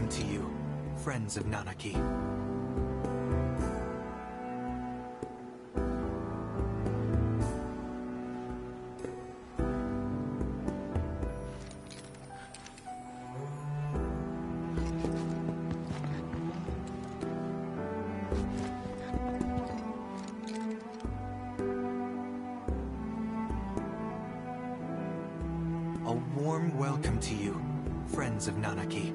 welcome to you, friends of Nanaki. A warm welcome to you, friends of Nanaki.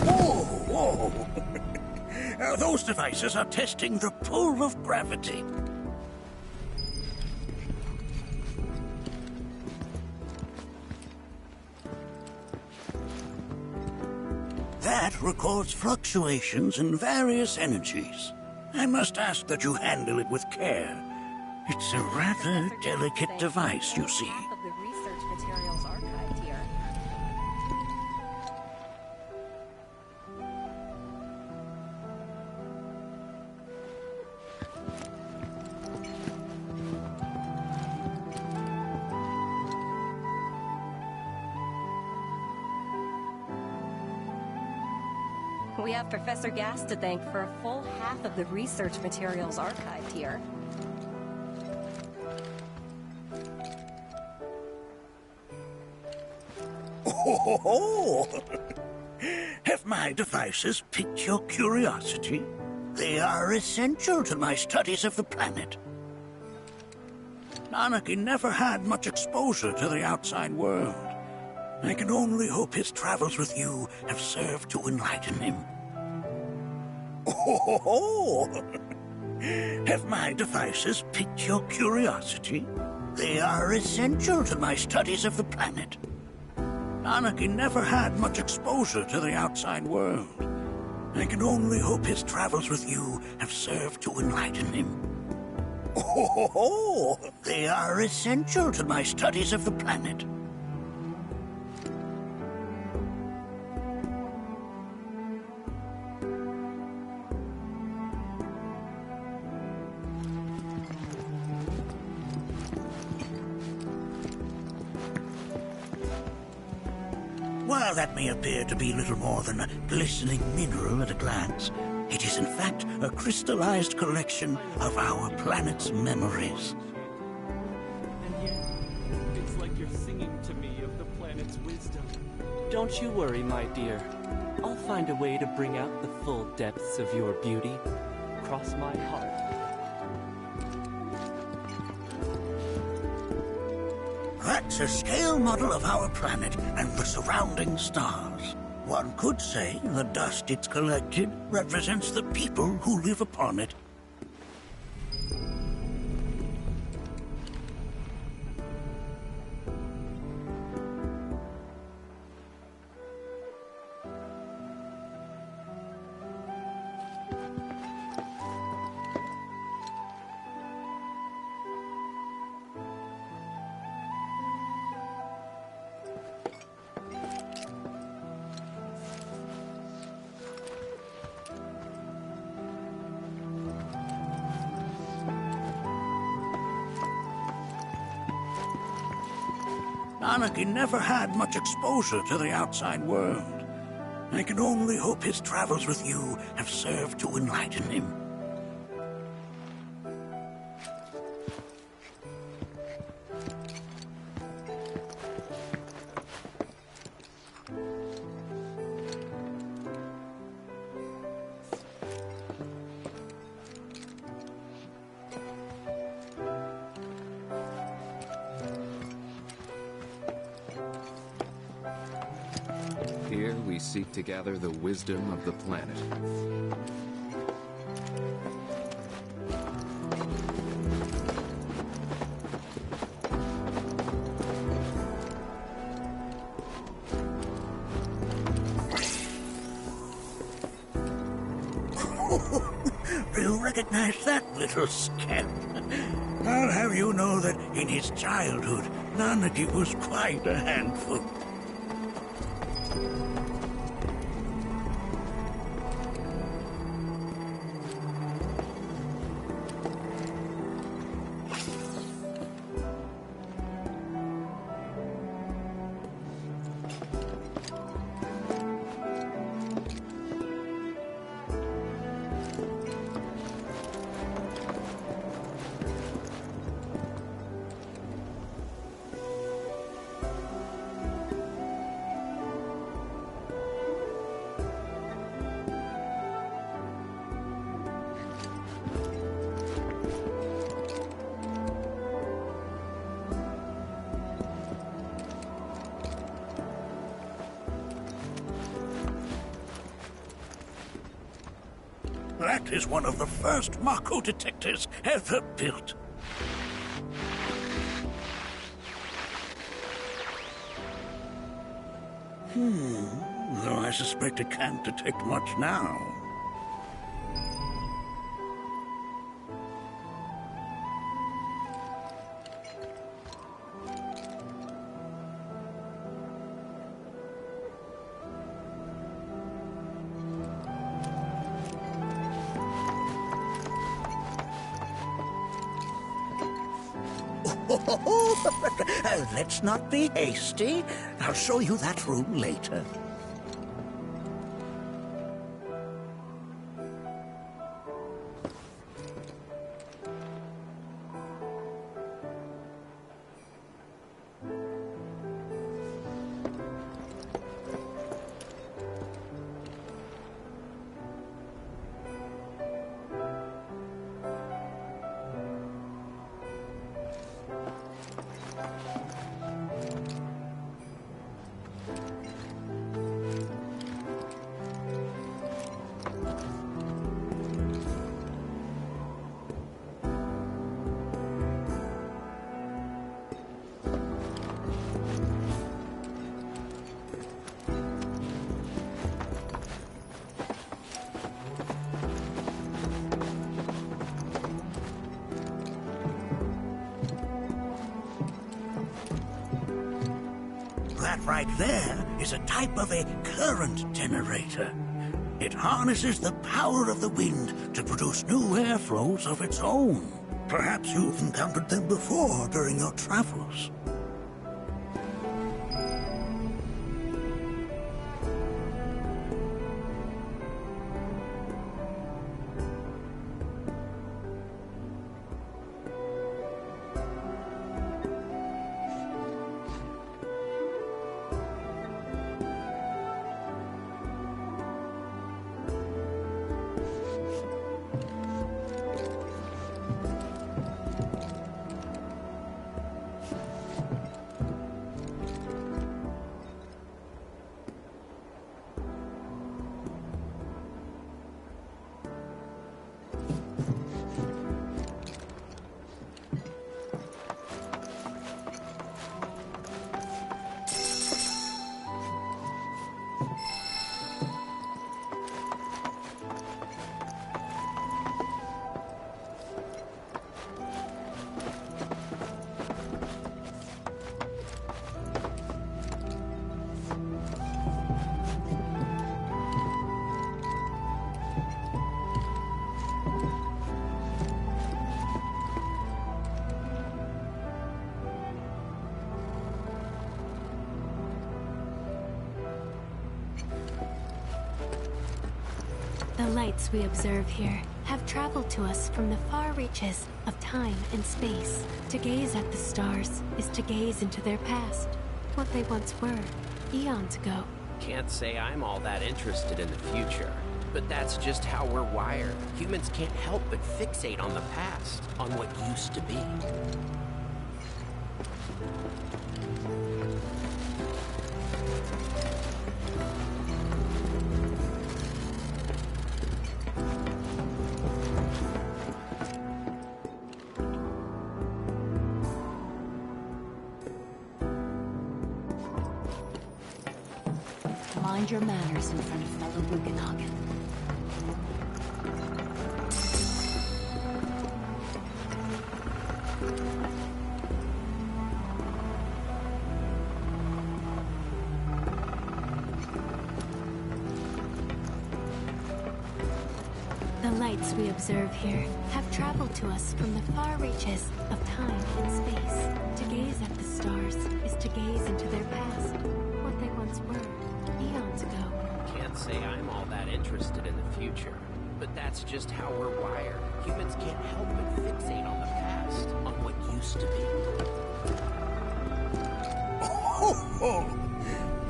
Whoa! Those devices are testing the pull of gravity. That records fluctuations in various energies. I must ask that you handle it with care. It's a rather delicate device, you see. Half of the research materials archived here. We have Professor Gas to thank for a full half of the research materials archived here. Oh! Have my devices piqued your curiosity? They are essential to my studies of the planet. Nanaki never had much exposure to the outside world. I can only hope his travels with you have served to enlighten him. Oh! Have my devices piqued your curiosity? They are essential to my studies of the planet. Nanaki never had much exposure to the outside world. I can only hope his travels with you have served to enlighten him. Oh! They are essential to my studies of the planet. While that may appear to be little more than a glistening mineral at a glance, it is in fact a crystallized collection of our planet's memories. And yet, it's like you're singing to me of the planet's wisdom. Don't you worry, my dear. I'll find a way to bring out the full depths of your beauty. Cross my heart. That's a scale model of our planet and the surrounding stars. One could say the dust it's collected represents the people who live upon it. Nanaki never had much exposure to the outside world. I can only hope his travels with you have served to enlighten him. Here we seek to gather the wisdom of the planet. Do you recognize that little scamp? I'll have you know that in his childhood, Nanaki was quite a handful. That is one of the first Mako detectors ever built. Though I suspect it can't detect much now. Let's not be hasty. I'll show you that room later. That right there is a type of a current generator. It harnesses the power of the wind to produce new airflows of its own. Perhaps you've encountered them before during your travels. The lights we observe here have traveled to us from the far reaches of time and space. To gaze at the stars is to gaze into their past, what they once were, eons ago. Can't say I'm all that interested in the future, but that's just how we're wired. Humans can't help but fixate on the past, on what used to be. Mind your manners in front of fellow Bugenhagen. lights we observe here have traveled to us from the far reaches of time and space. To gaze at the stars is to gaze into their past, what they once were, eons ago. Can't say I'm all that interested in the future, but that's just how we're wired. Humans can't help but fixate on the past, on what used to be. Oh!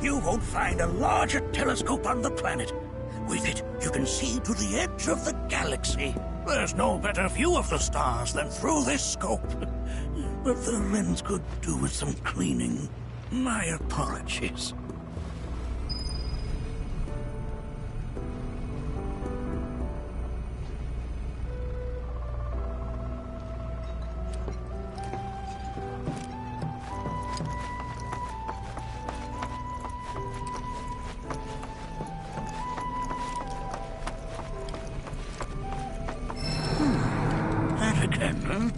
You won't find a larger telescope on the planet. With it, you can see to the edge of the galaxy. There's no better view of the stars than through this scope. But the lens could do with some cleaning. My apologies. That again, huh?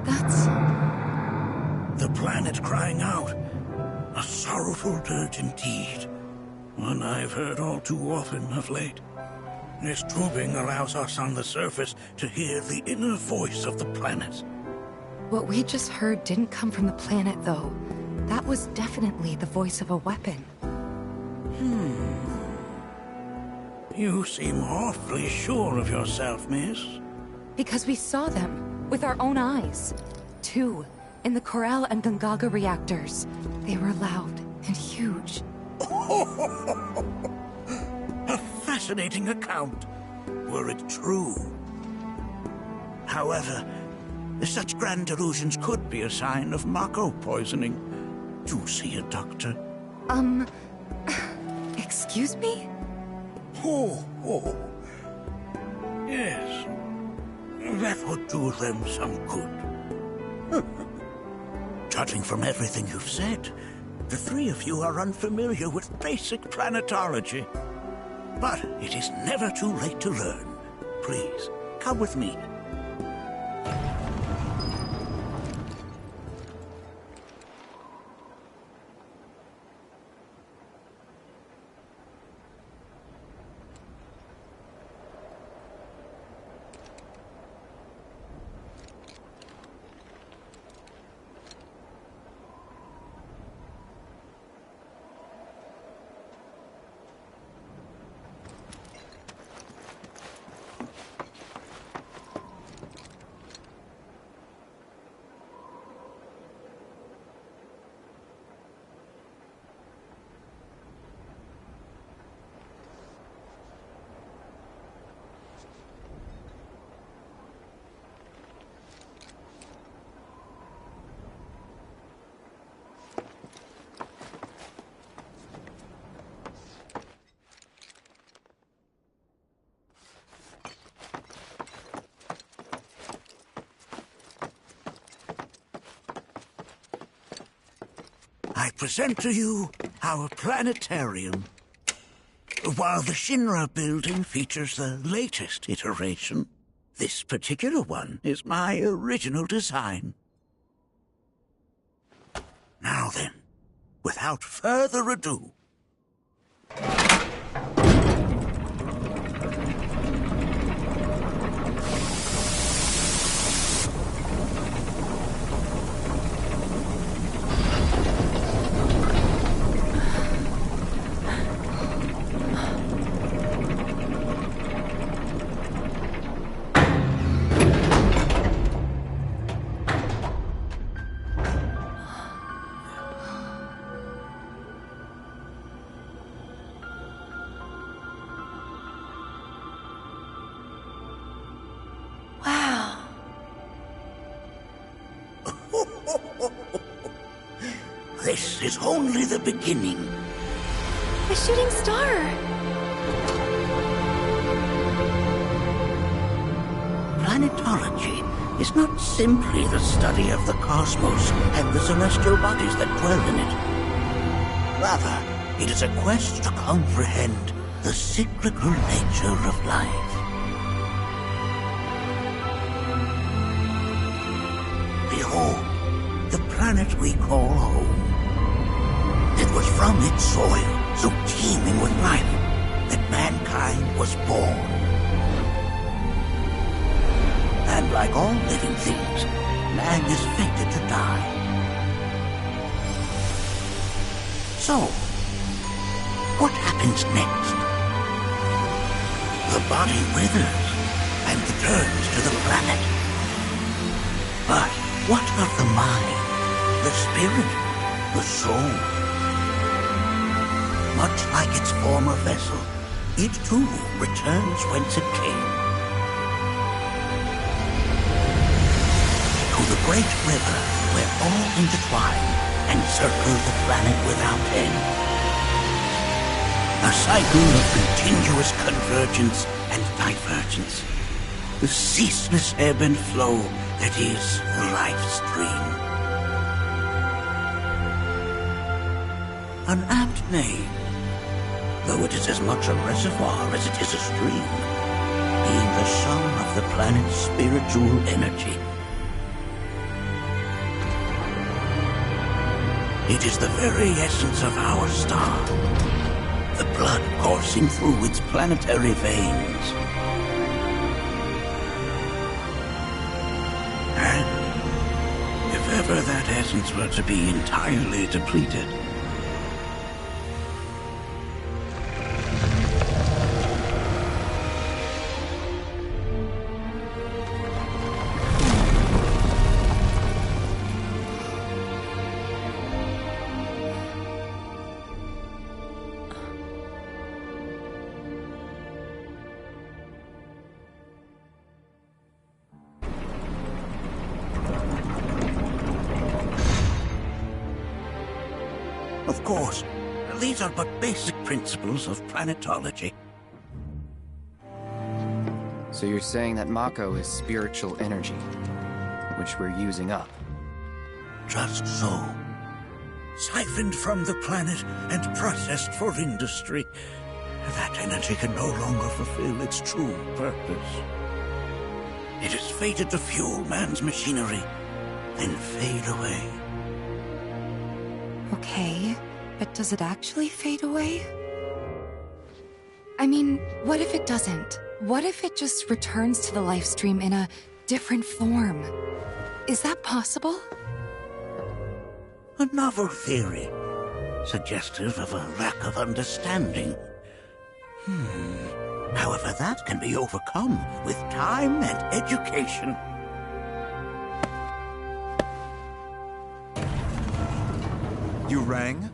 That's... The planet crying out. A sorrowful dirge indeed. One I've heard all too often of late. This tubing allows us on the surface to hear the inner voice of the planet. What we just heard didn't come from the planet, though. That was definitely the voice of a weapon. You seem awfully sure of yourself, miss. Because we saw them, with our own eyes. Two, in the Corral and Gungaga reactors. They were loud and huge. A fascinating account, were it true. However, such grand delusions could be a sign of Mako poisoning. Do see a doctor. Excuse me? Oh. Yes. That would do them some good. Judging from everything you've said, the three of you are unfamiliar with basic planetology. But it is never too late to learn. Please, come with me. I present to you our planetarium. While the Shinra building features the latest iteration, this particular one is my original design. Now then, without further ado... This is only the beginning. A shooting star! planetology is not simply the study of the cosmos and the celestial bodies that dwell in it. Rather, it is a quest to comprehend the cyclical nature of life. Behold, the planet we call home. It was from its soil, so teeming with life, that mankind was born. And like all living things, man is fated to die. So, what happens next? The body withers and returns to the planet. But what of the mind, the spirit, the soul? Much like its former vessel, it too returns whence it came. To the great river where all intertwine and circle the planet without end. A cycle of continuous convergence and divergence. The ceaseless ebb and flow that is the life stream. An apt name, though it is as much a reservoir as it is a stream, being the sum of the planet's spiritual energy. It is the very essence of our star, the blood coursing through its planetary veins. And if ever that essence were to be entirely depleted, of course, these are but basic principles of planetology. So you're saying that Mako is spiritual energy, which we're using up? Just so. Siphoned from the planet and processed for industry, that energy can no longer fulfill its true purpose. It is fated to fuel man's machinery, then fade away. Okay, but does it actually fade away? I mean, what if it doesn't? What if it just returns to the life stream in a different form? Is that possible? A novel theory, suggestive of a lack of understanding. However, that can be overcome with time and education. You rang?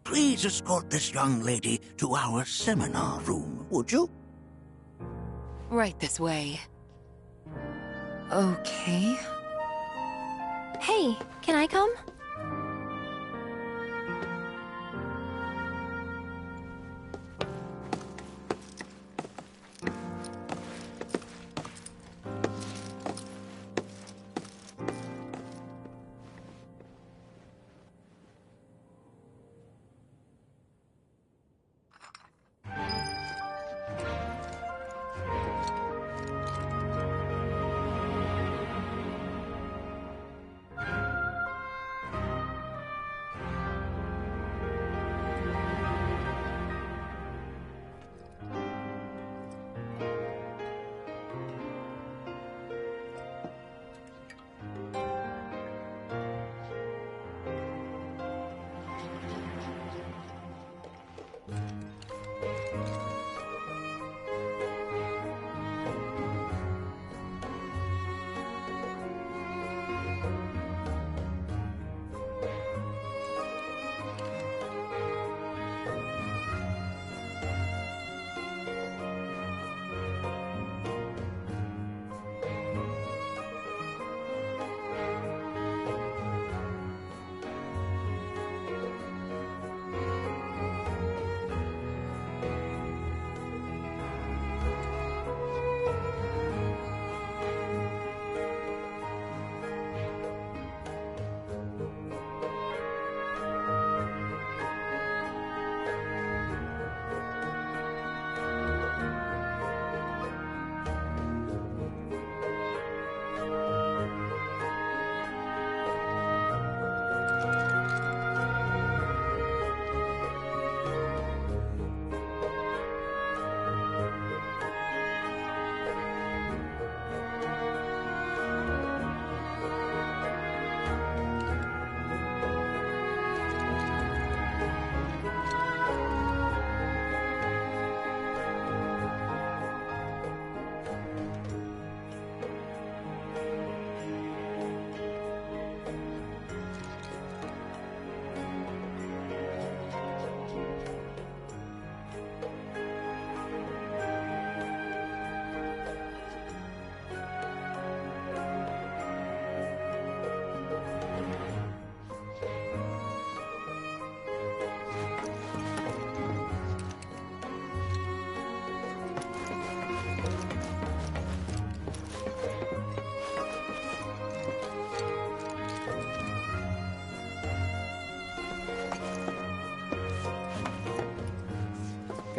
Please escort this young lady to our seminar room, would you? Right this way. Okay. Hey, can I come?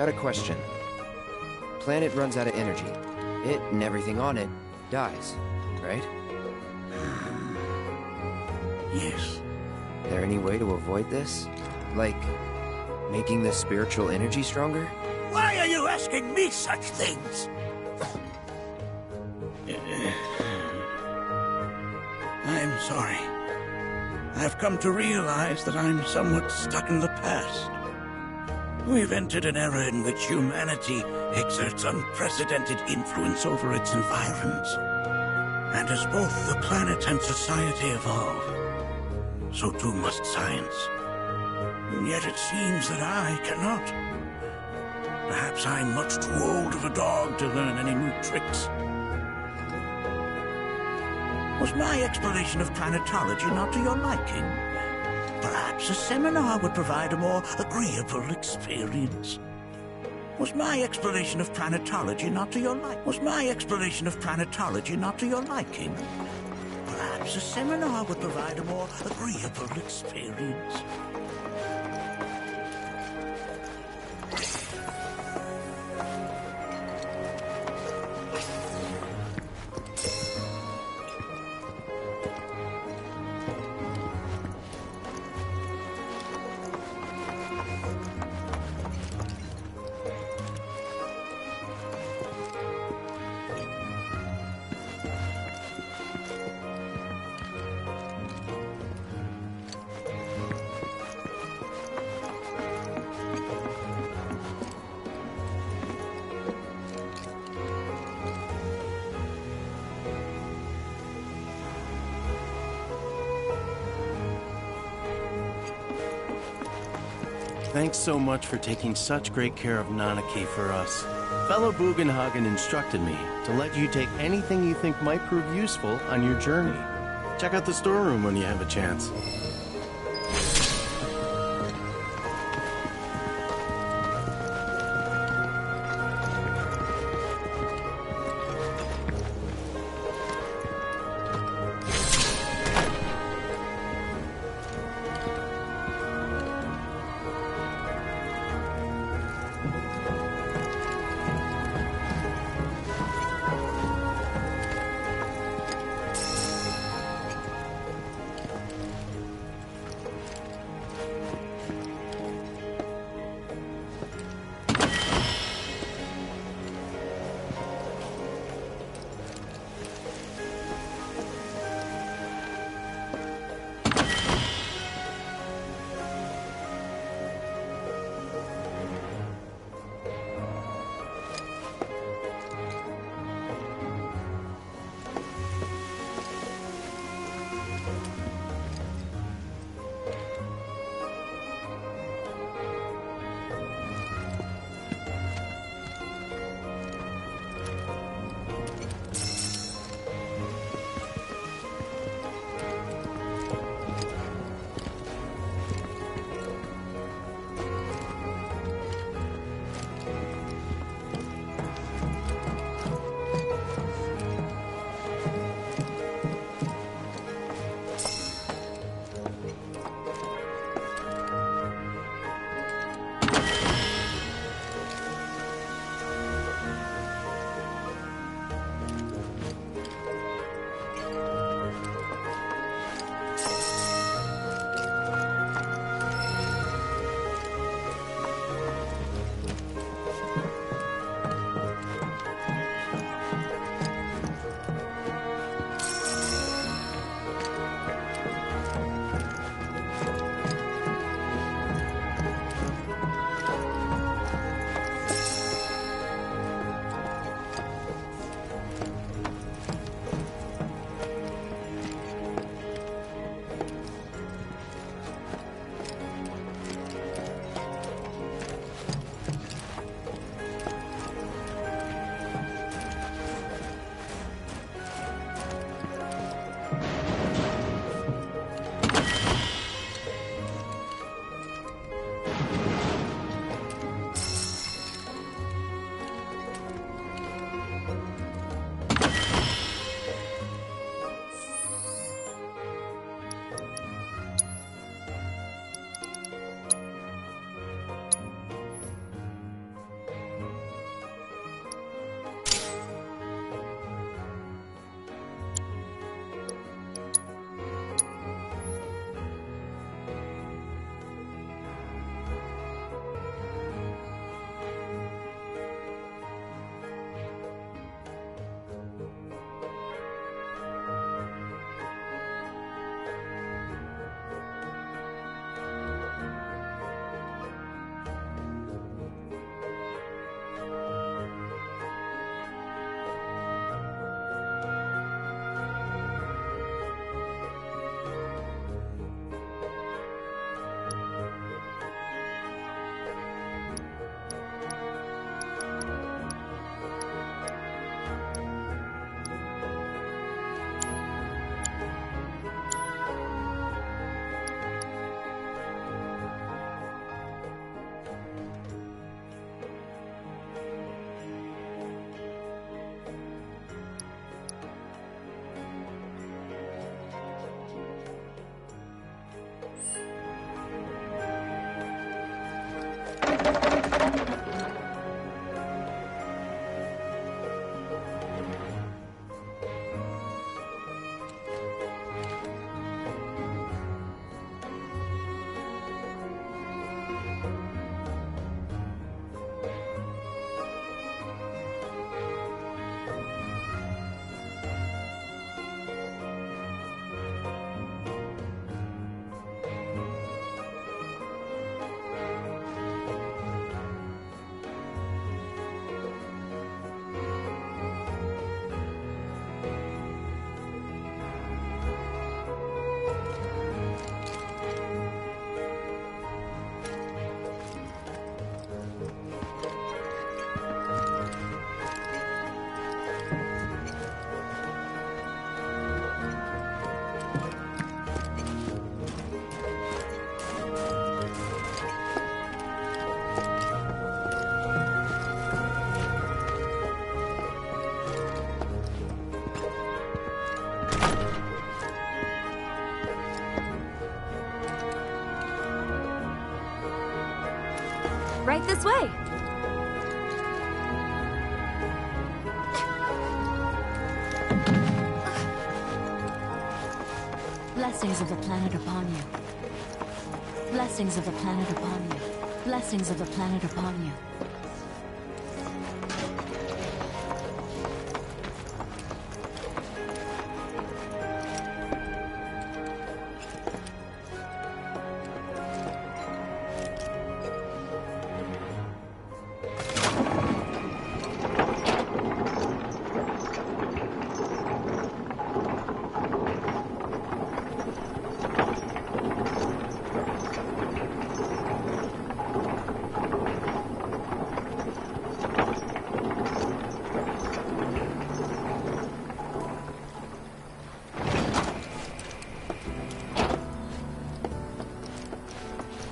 Got a question. Planet runs out of energy. It and everything on it dies, right? Yes. There any way to avoid this? Like, making the spiritual energy stronger? Why are you asking me such things? I'm sorry. I've come to realize that I'm somewhat stuck in the past. We've entered an era in which humanity exerts unprecedented influence over its environs. And as both the planet and society evolve, so too must science. And yet it seems that I cannot. Perhaps I'm much too old of a dog to learn any new tricks. Was my exploration of planetology not to your liking? Perhaps a seminar would provide a more agreeable experience. Was my exploration of planetology not to your liking? Was my exploration of planetology not to your liking? Perhaps a seminar would provide a more agreeable experience. Thanks so much for taking such great care of Nanaki for us. Fellow Bugenhagen instructed me to let you take anything you think might prove useful on your journey. Check out the storeroom when you have a chance. Right this way. Blessings of the planet upon you. Blessings of the planet upon you. Blessings of the planet upon you.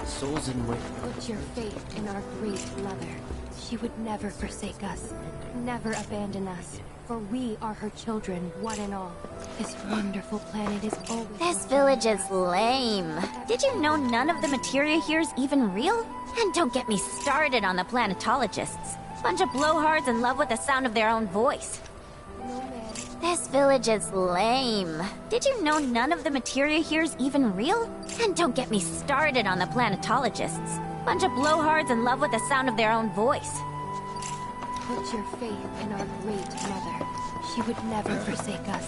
Souls in wait. Put your faith in our great mother. She would never forsake us, never abandon us, for we are her children, one and all. This wonderful planet is always... This village is lame. Did you know none of the materia here is even real? And don't get me started on the planetologists. Bunch of blowhards in love with the sound of their own voice. This village is lame. Did you know none of the materia here is even real? And don't get me started on the planetologists. Bunch of blowhards in love with the sound of their own voice. Put your faith in our great mother. She would never forsake us,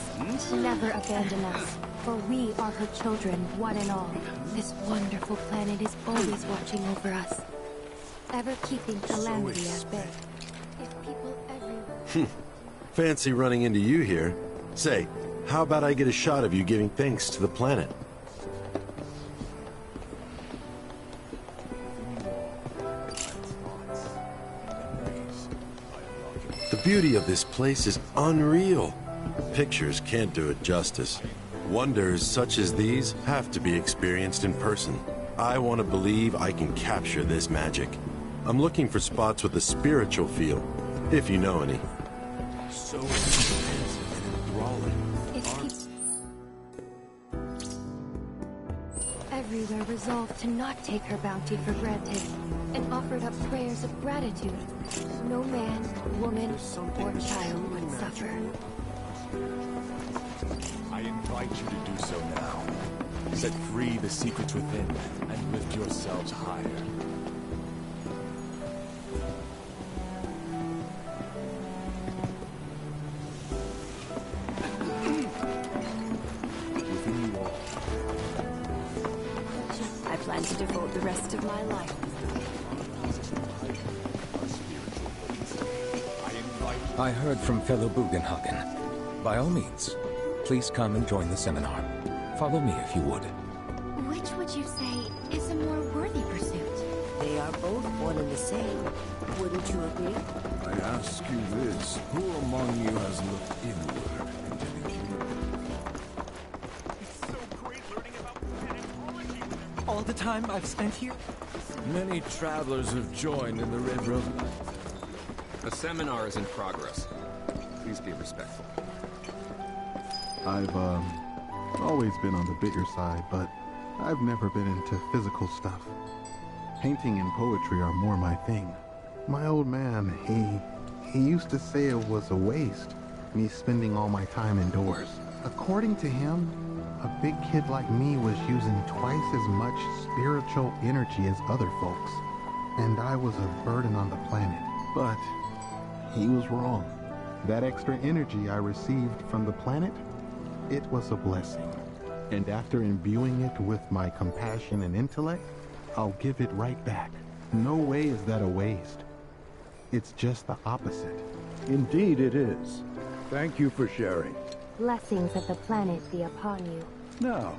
never abandon us, for we are her children, one and all. This wonderful planet is always watching over us, ever keeping calamity at bay. If people everywhere... Fancy running into you here. Say, how about I get a shot of you giving thanks to the planet? The beauty of this place is unreal. Pictures can't do it justice. Wonders such as these have to be experienced in person. I want to believe I can capture this magic. I'm looking for spots with a spiritual feel, if you know any. So expensive and enthralling. Everywhere resolved to not take her bounty for granted, and offered up prayers of gratitude. No man, woman, or child would suffer. I invite you to do so now. Set free the secrets within, and lift yourselves higher. I plan to devote the rest of my life. I heard from fellow Bugenhagen. By all means, please come and join the seminar. Follow me if you would. Which would you say is a more worthy pursuit? They are both one and the same. Wouldn't you agree? I ask you this, who among you has looked inward into the It's so great learning about planetology. All the time I've spent here? Many travelers have joined in the River of Light. A seminar is in progress. Please be respectful. I've always been on the bigger side, but I've never been into physical stuff. Painting and poetry are more my thing. My old man, he used to say it was a waste, me spending all my time indoors. According to him, a big kid like me was using twice as much spiritual energy as other folks, and I was a burden on the planet. But he was wrong. That extra energy I received from the planet, it was a blessing. And after imbuing it with my compassion and intellect, I'll give it right back. No way is that a waste. It's just the opposite. Indeed it is. Thank you for sharing. Blessings of the planet be upon you. Now,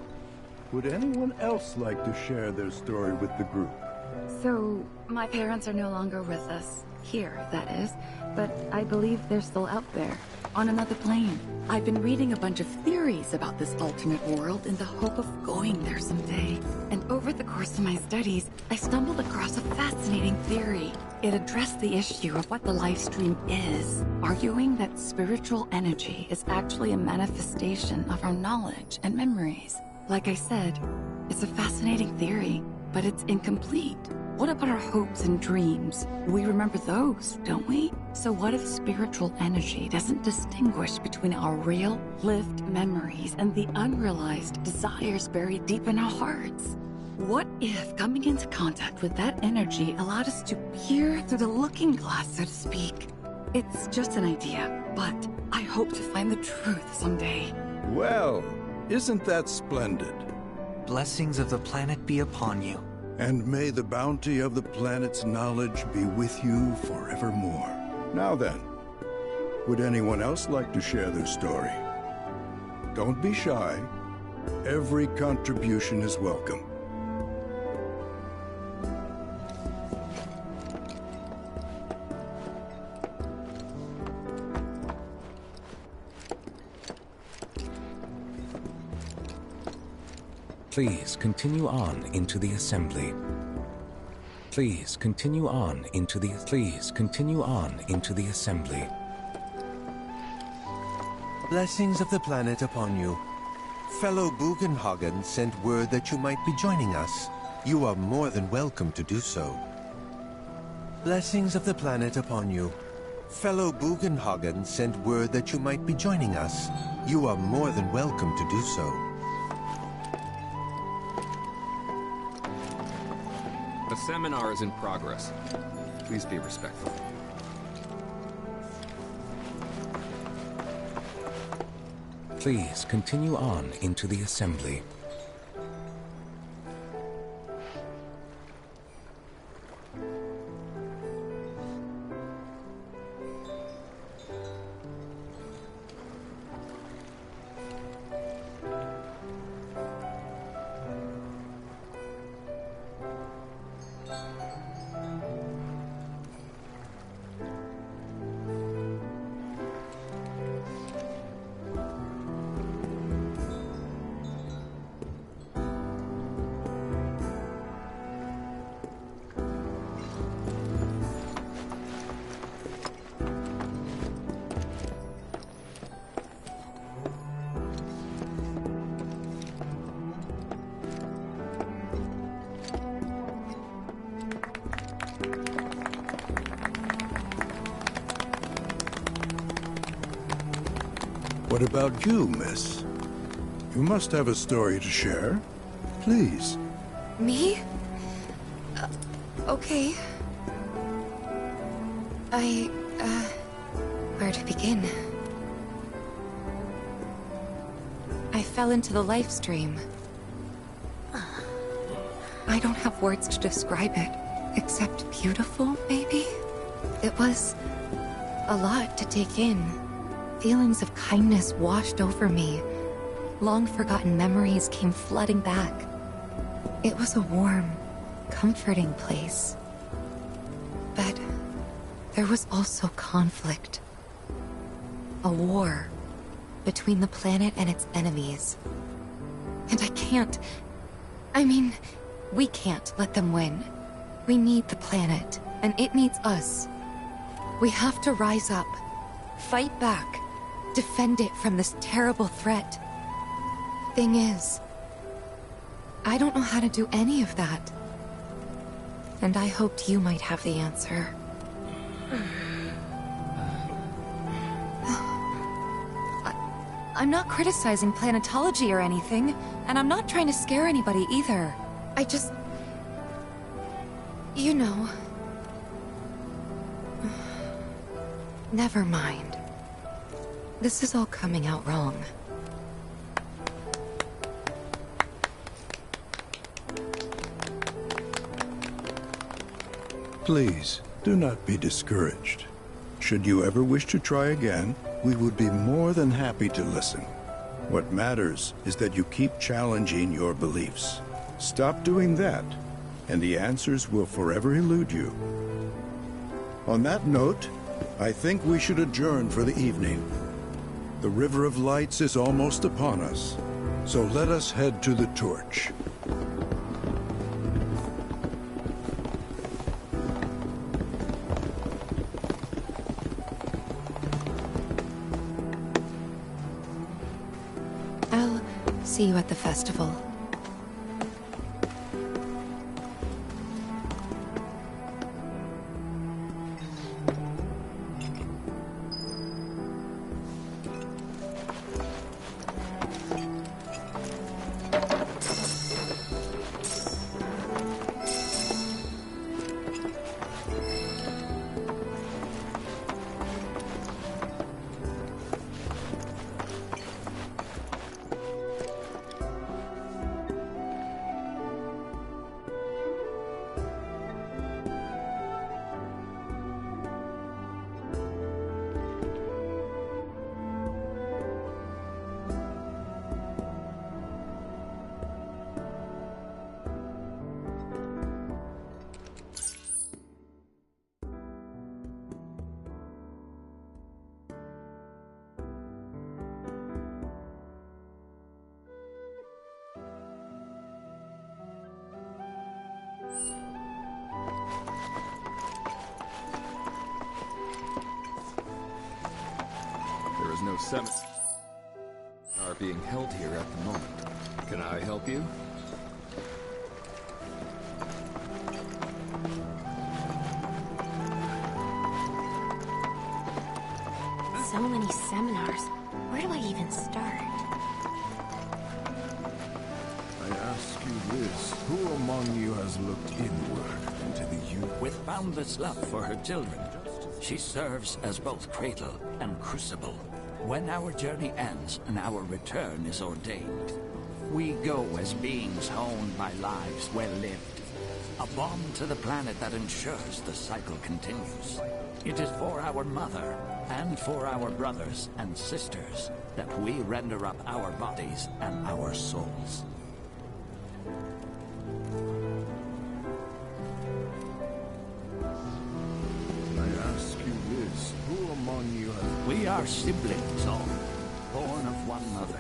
would anyone else like to share their story with the group? So, my parents are no longer with us. Here, that is. But I believe they're still out there, on another plane. I've been reading a bunch of theories about this alternate world in the hope of going there someday. And over the course of my studies, I stumbled across a fascinating theory. It addressed the issue of what the life stream is, arguing that spiritual energy is actually a manifestation of our knowledge and memories. Like I said, it's a fascinating theory, but it's incomplete. What about our hopes and dreams? We remember those, don't we? So what if spiritual energy doesn't distinguish between our real, lived memories and the unrealized desires buried deep in our hearts? What if coming into contact with that energy allowed us to peer through the looking glass, so to speak? It's just an idea, but I hope to find the truth someday. Well, isn't that splendid? Blessings of the planet be upon you. And may the bounty of the planet's knowledge be with you forevermore. Now then, would anyone else like to share their story? Don't be shy. Every contribution is welcome. Please continue on into the assembly. Please continue on into the assembly. Blessings of the planet upon you. Fellow Bugenhagen sent word that you might be joining us. You are more than welcome to do so. Blessings of the planet upon you. Fellow Bugenhagen sent word that you might be joining us. You are more than welcome to do so. A seminar is in progress. Please be respectful. Please continue on into the assembly. What about you, miss? You must have a story to share. Please. Me? Okay. Where to begin? I fell into the life stream. I don't have words to describe it, except beautiful, maybe? It was a lot to take in. Feelings of kindness washed over me. Long-forgotten memories came flooding back. It was a warm, comforting place. But there was also conflict. A war between the planet and its enemies. And we can't let them win. We need the planet, and it needs us. We have to rise up, fight back, defend it from this terrible threat. Thing is, I don't know how to do any of that. And I hoped you might have the answer. I'm not criticizing planetology or anything, and I'm not trying to scare anybody either. I just... You know... Never mind. This is all coming out wrong. Please, do not be discouraged. Should you ever wish to try again, we would be more than happy to listen. What matters is that you keep challenging your beliefs. Stop doing that, and the answers will forever elude you. On that note, I think we should adjourn for the evening. The River of Lights is almost upon us, so let us head to the torch. I'll see you at the festival. There is no seminar being held here at the moment. Can I help you? So many seminars. Where do I even start? I ask you this, who among you has looked inward into the youth? With boundless love for her children, she serves as both cradle and crucible. When our journey ends and our return is ordained, we go as beings honed by lives well lived. A bond to the planet that ensures the cycle continues. It is for our mother and for our brothers and sisters that we render up our bodies and our souls. Who among you has... We are siblings all, born of one mother.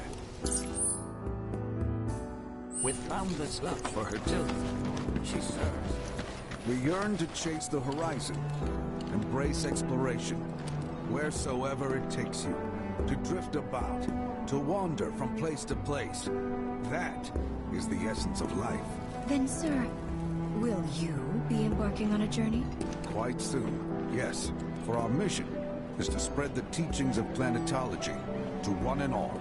With boundless love for her children, she serves. We yearn to chase the horizon, embrace exploration, wheresoever it takes you, to drift about, to wander from place to place. That is the essence of life. Then, sir, will you be embarking on a journey? Quite soon, yes. For our mission is to spread the teachings of planetology to one and all.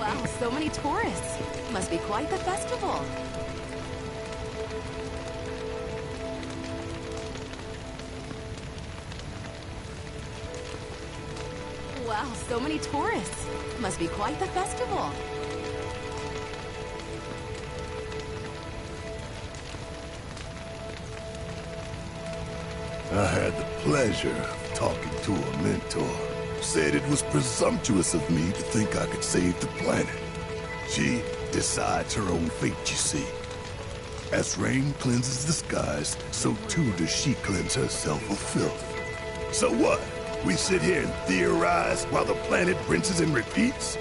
Wow, so many tourists. Must be quite the festival. Wow, so many tourists. Must be quite the festival. I had the pleasure of talking to a mentor. Said it was presumptuous of me to think I could save the planet. She decides her own fate, you see. As rain cleanses the skies, so too does she cleanse herself of filth. So what? We sit here and theorize while the planet rinses and repeats?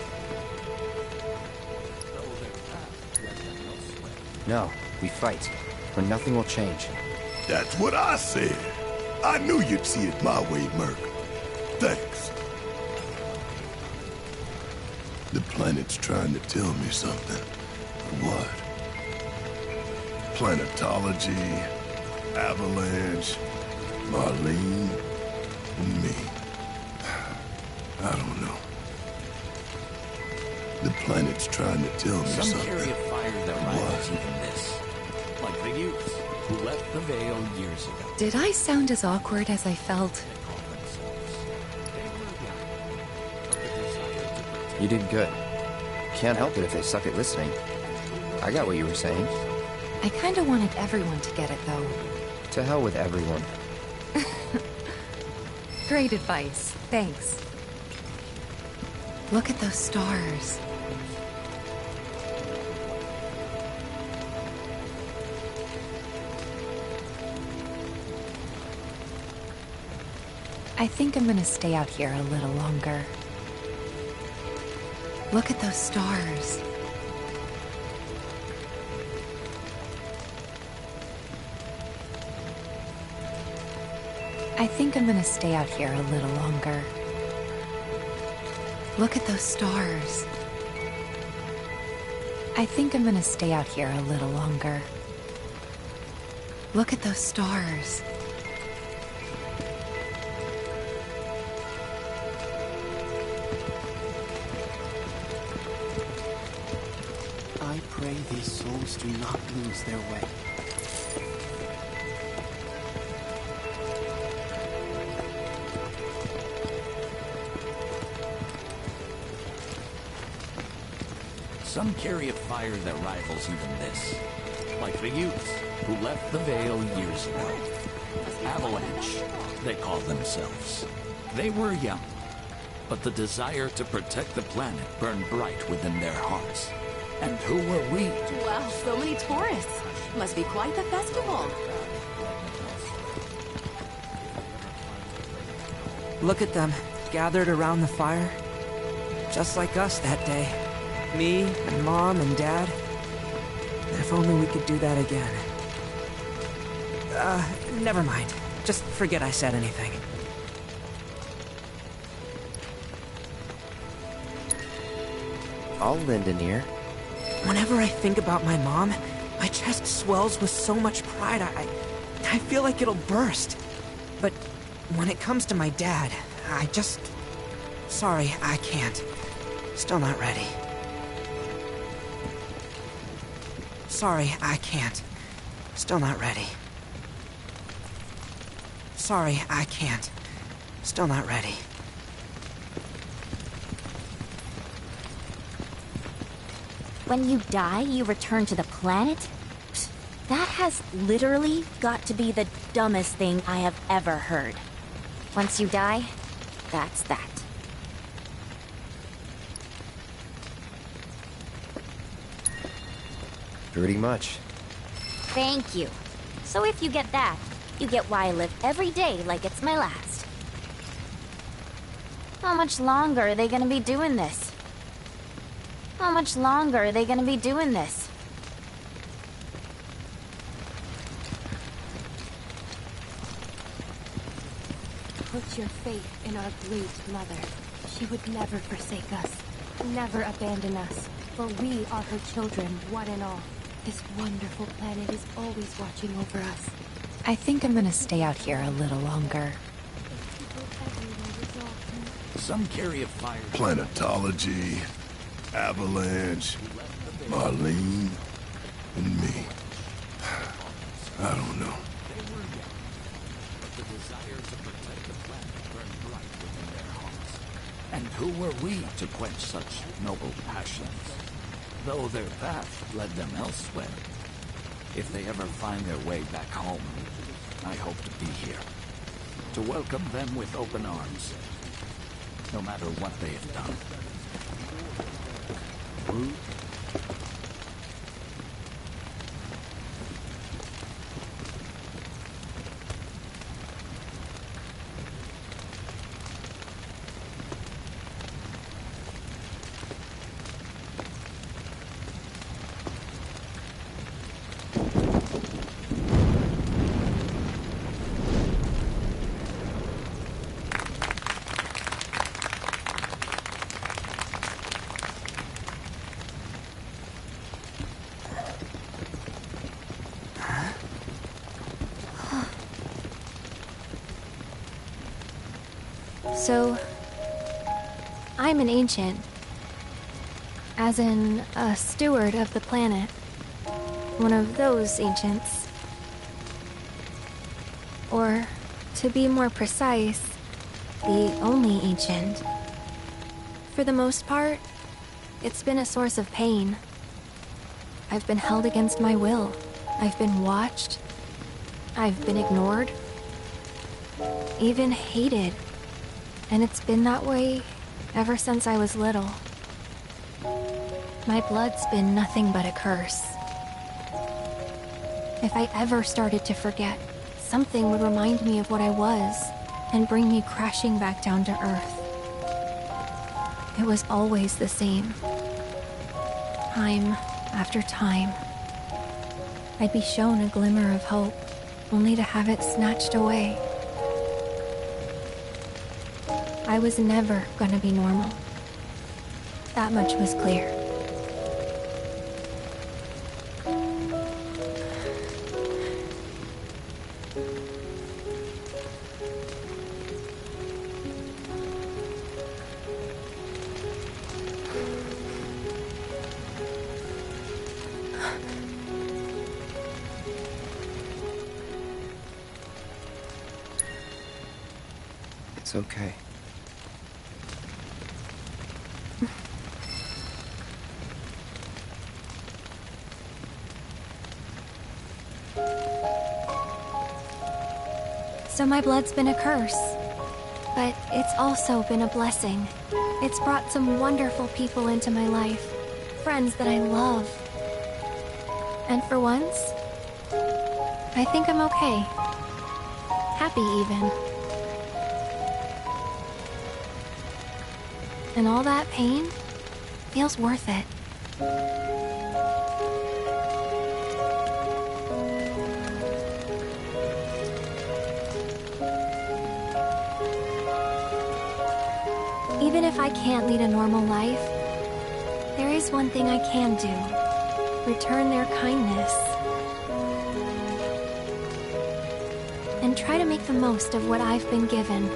No, we fight, or nothing will change. That's what I said. I knew you'd see it my way, Merc. Thanks. The planet's trying to tell me something. What? Planetology, Avalanche, Marlene, and me. I don't know. The planet's trying to tell me something. Some carry a fire that rivals even this. Like the youths who left the Veil years ago. Did I sound as awkward as I felt? You did good. Can't help it if they suck at listening. I got what you were saying. I kinda wanted everyone to get it, though. To hell with everyone. Great advice. Thanks. Look at those stars. I think I'm gonna stay out here a little longer. Look at those stars. I think I'm gonna stay out here a little longer. Look at those stars. I think I'm gonna stay out here a little longer. Look at those stars. I pray these souls do not lose their way. Some carry a fire that rivals even this. Like the youths who left the Veil years ago. Avalanche, they call themselves. They were young, but the desire to protect the planet burned bright within their hearts. And who were we? Wow, so many tourists. Must be quite the festival. Look at them, gathered around the fire. Just like us that day. Me, and Mom, and Dad. If only we could do that again. Never mind. Just forget I said anything. I'll lend an ear. Whenever I think about my mom, my chest swells with so much pride, I feel like it'll burst. But when it comes to my dad, I just... Sorry, I can't. Still not ready. Sorry, I can't. Still not ready. Sorry, I can't. Still not ready. When you die, you return to the planet? Psst, that has literally got to be the dumbest thing I have ever heard. Once you die, that's that. Pretty much. Thank you. So if you get that, you get why I live every day like it's my last. How much longer are they gonna be doing this? How much longer are they gonna be doing this? Put your faith in our great mother. She would never forsake us, never abandon us, for we are her children, one and all. This wonderful planet is always watching over us. I think I'm gonna stay out here a little longer. Some carry a fire. Planetology, Avalanche, Marlene, and me. I don't know. The desire to protect the planet burned bright within their hearts. And who were we to quench such noble passions? Though their path led them elsewhere. If they ever find their way back home, I hope to be here. To welcome them with open arms. No matter what they have done. Rude? So, I'm an ancient. As in, a steward of the planet. One of those ancients. Or, to be more precise, the only ancient. For the most part, it's been a source of pain. I've been held against my will. I've been watched. I've been ignored. Even hated. And it's been that way ever since I was little. My blood's been nothing but a curse. If I ever started to forget, something would remind me of what I was and bring me crashing back down to Earth. It was always the same. Time after time. I'd be shown a glimmer of hope, only to have it snatched away. I was never gonna be normal. That much was clear. It's okay. So my blood's been a curse, but it's also been a blessing. It's brought some wonderful people into my life, friends that I love. And for once, I think I'm okay. Happy even. And all that pain feels worth it. Even if I can't lead a normal life, there is one thing I can do. Return their kindness. And try to make the most of what I've been given.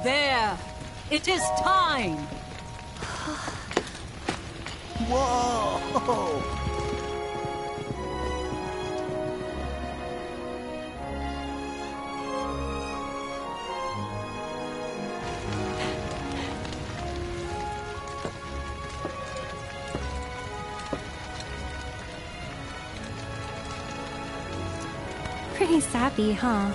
There! It is time! Whoa! Pretty sappy, huh?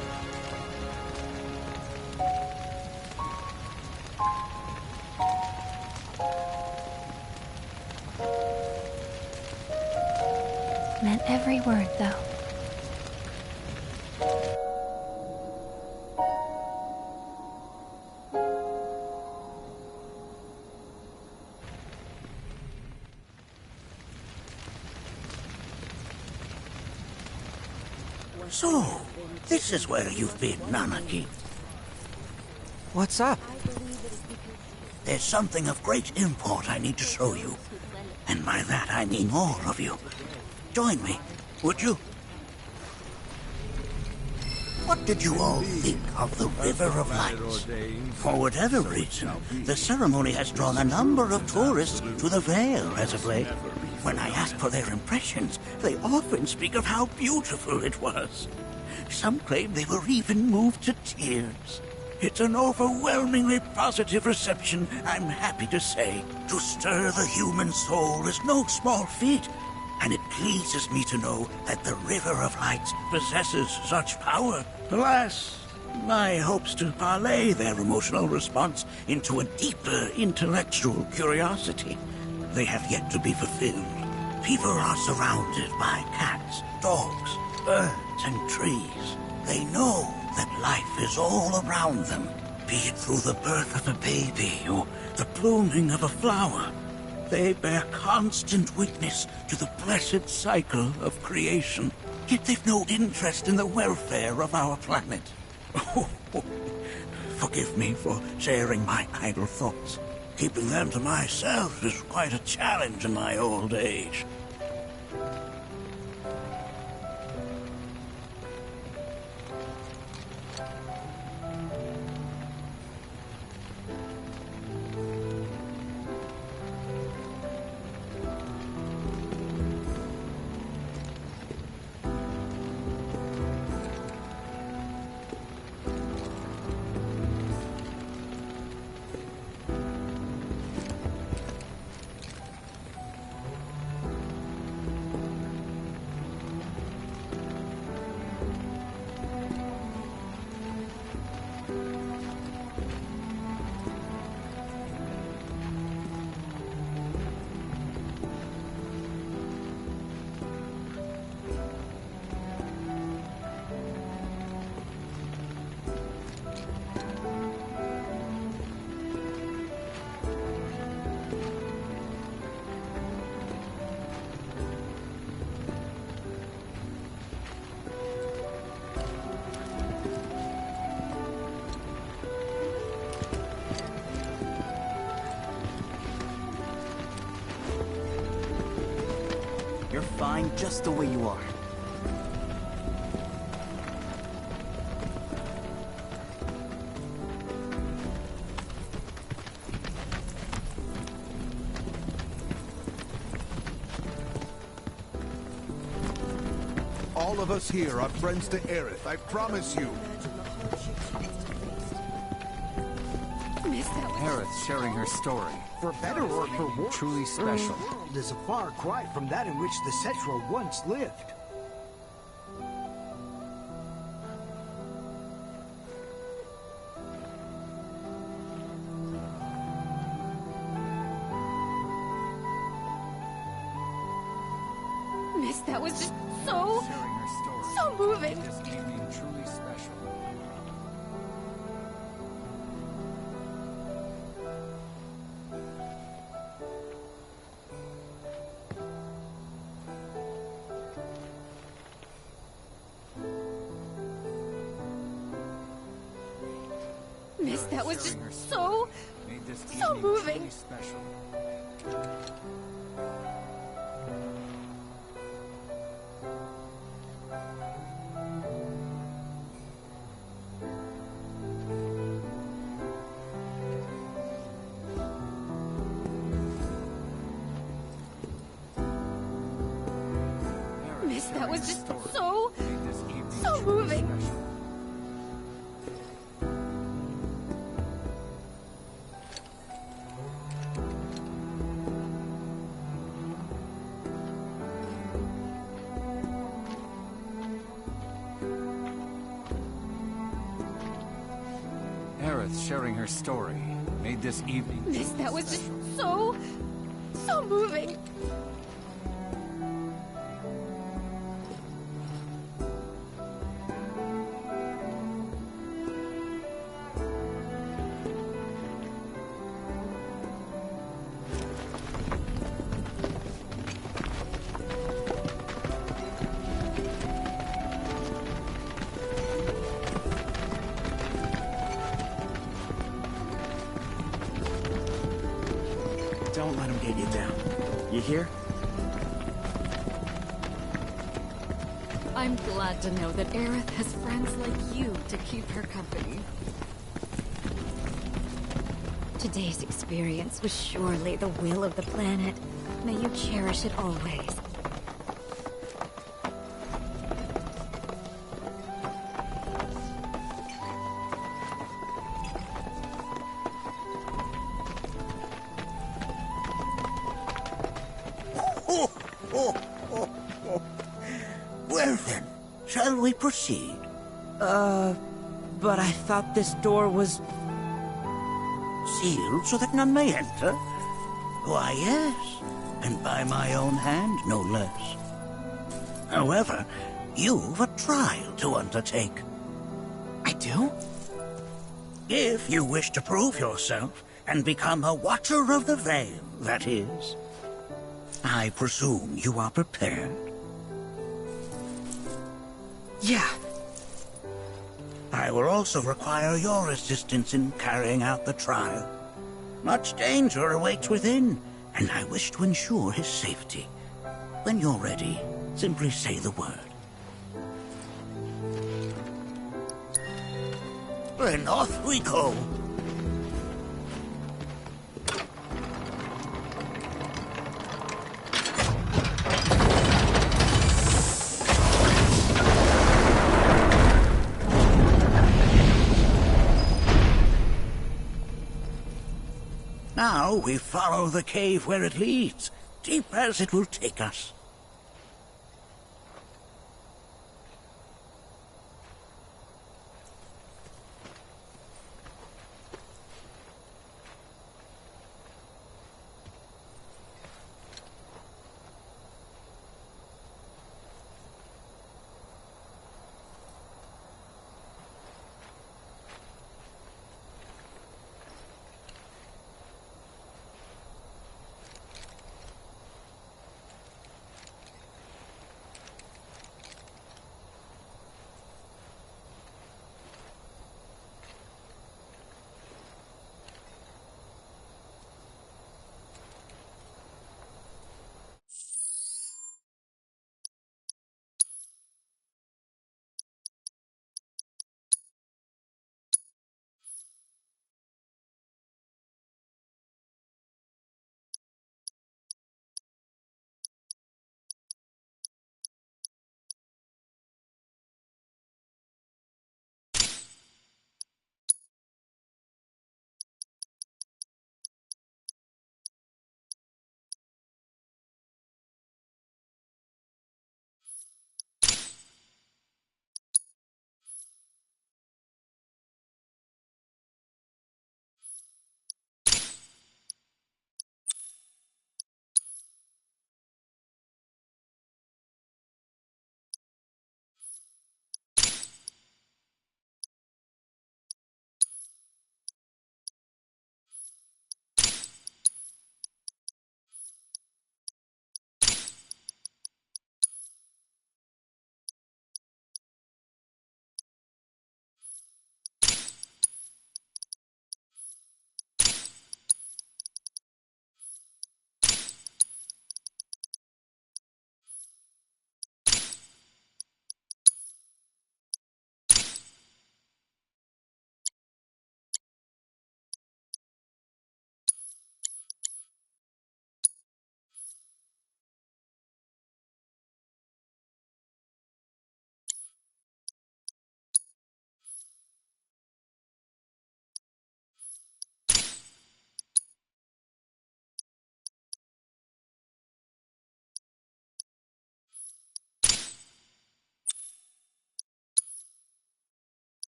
Meant every word, though. So, this is where you've been, Nanaki. What's up? There's something of great import I need to show you. And by that I mean all of you. Join me, would you? What did you all think of the River of Lights? For whatever reason, the ceremony has drawn a number of tourists to the Vale as of late. When I ask for their impressions, they often speak of how beautiful it was. Some claim they were even moved to tears. It's an overwhelmingly positive reception, I'm happy to say. To stir the human soul is no small feat, and it pleases me to know that the River of Lights possesses such power. Alas, my hopes to parlay their emotional response into a deeper intellectual curiosity, they have yet to be fulfilled. People are surrounded by cats, dogs, birds, and trees. They know that life is all around them, be it through the birth of a baby or the blooming of a flower. They bear constant witness to the blessed cycle of creation, yet they've no interest in the welfare of our planet. Forgive me for sharing my idle thoughts. Keeping them to myself is quite a challenge in my old age. You're fine just the way you are. All of us here are friends to Aerith, I promise you. Aerith sharing her story. For better or for worse, Truly special. The world is a far cry from that in which the Cetra once lived. Miss, that was just so moving. This evening truly special. Miss, that was just so moving. Truly special. Miss, that was just so moving. Aerith sharing her story made this evening. Miss, that was just so moving. Don't let him get you down. You hear? I'm glad to know that Aerith has friends like you to keep her company. Today's experience was surely the will of the planet. May you cherish it always. Well then, shall we proceed? But I thought this door was... Sealed so that none may enter? Why, yes, and by my own hand, no less. However, you've a trial to undertake. I do? If you wish to prove yourself and become a Watcher of the Veil, that is. I presume you are prepared? Yeah. I will also require your assistance in carrying out the trial. Much danger awaits within, and I wish to ensure his safety. When you're ready, simply say the word. Then off we go. Now we follow the cave where it leads, deep as it will take us.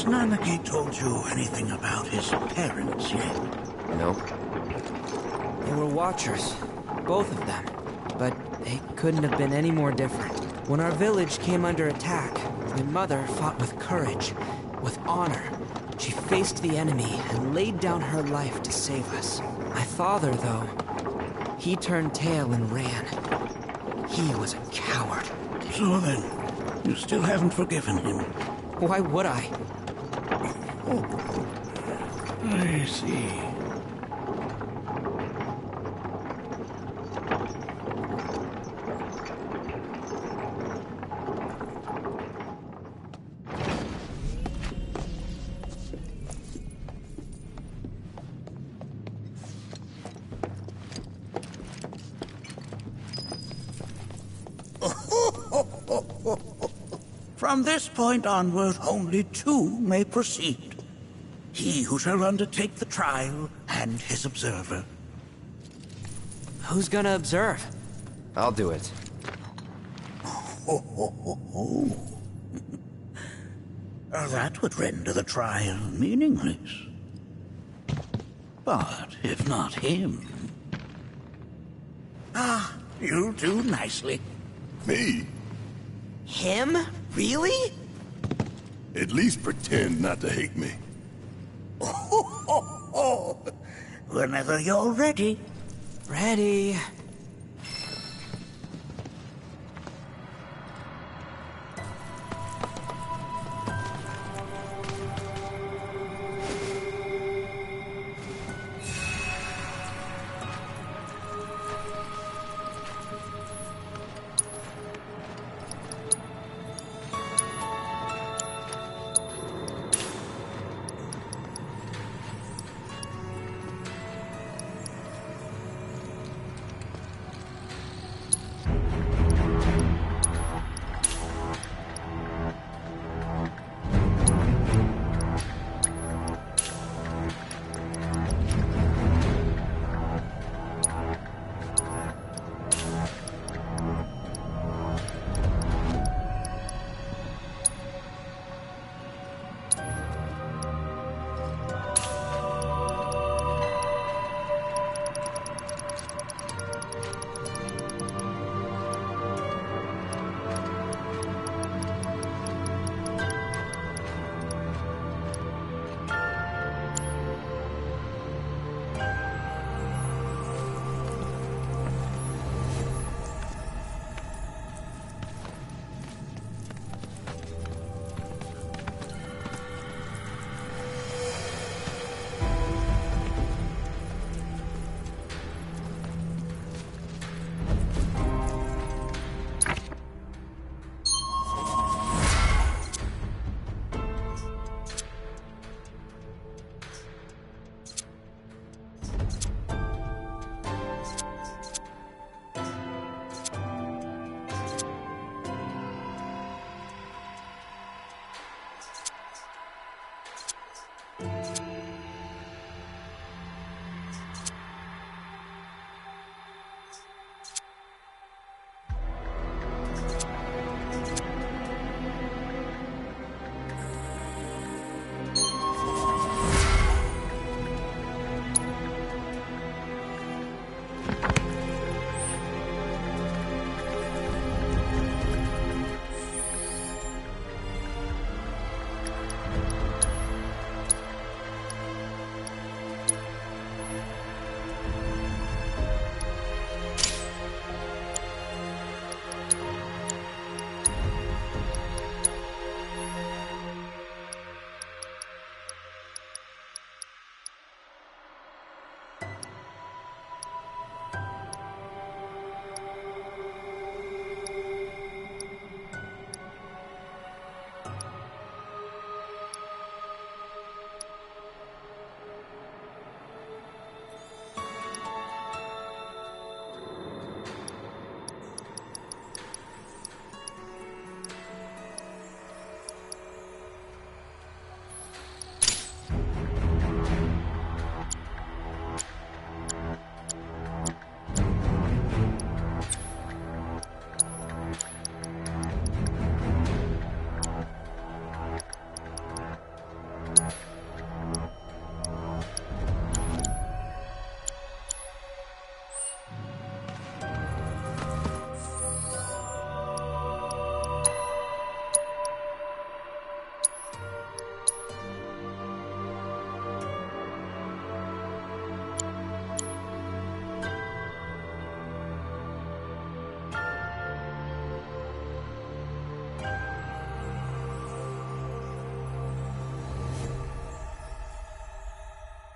Has Nanaki told you anything about his parents yet? Nope. They were watchers, both of them. But they couldn't have been any more different. When our village came under attack, my mother fought with courage, with honor. She faced the enemy and laid down her life to save us. My father, though, he turned tail and ran. He was a coward. So then, you still haven't forgiven him? Why would I? Oh, I see. From this point onward, only two may proceed. He who shall undertake the trial, and his observer. Who's gonna observe? I'll do it. That would render the trial meaningless. But if not him... Ah, you'll do nicely. Me? Him? Really? At least pretend not to hate me. Whenever you're ready. Ready.